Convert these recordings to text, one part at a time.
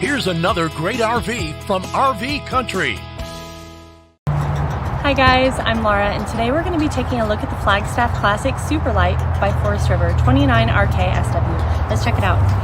Here's another great RV from RV Country. Hi guys, I'm Laura, and today we're going to be taking a look at the Flagstaff Classic Super Light by Forest River 29RKSW. Let's check it out.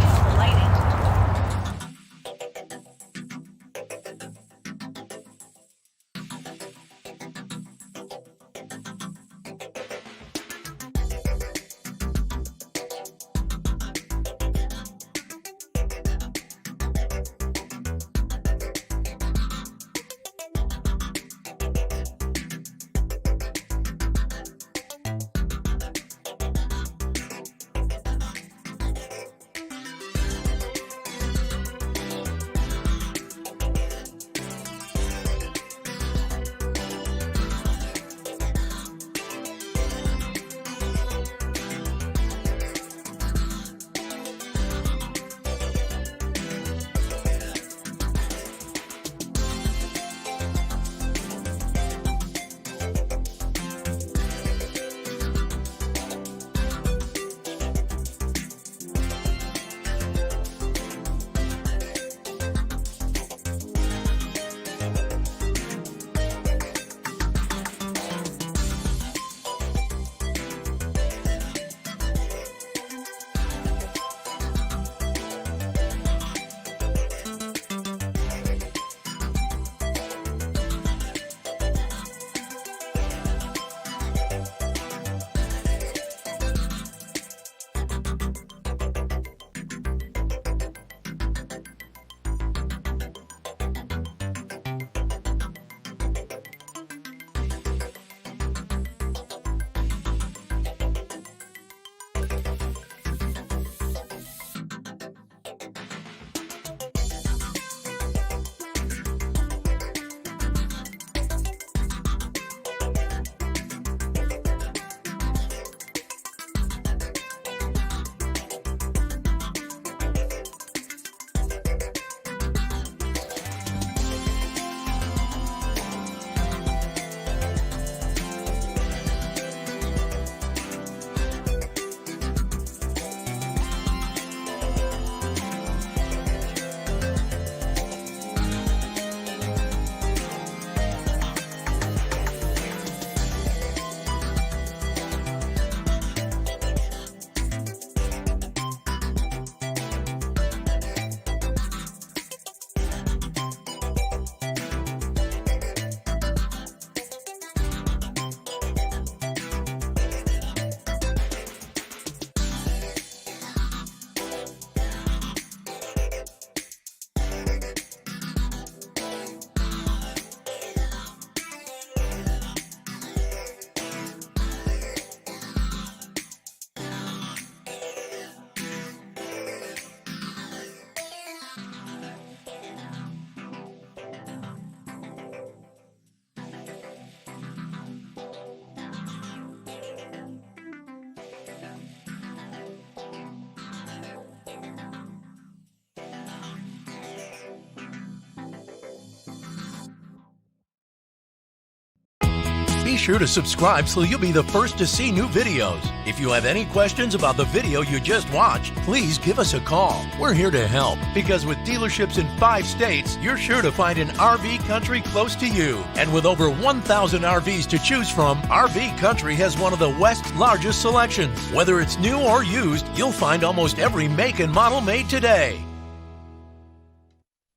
Be sure to subscribe so you'll be the first to see new videos. If you have any questions about the video you just watched, please give us a call. We're here to help because with dealerships in 5 states, you're sure to find an RV Country close to you. And with over 1,000 RVs to choose from, RV Country has one of the West's largest selections. Whether it's new or used, you'll find almost every make and model made today.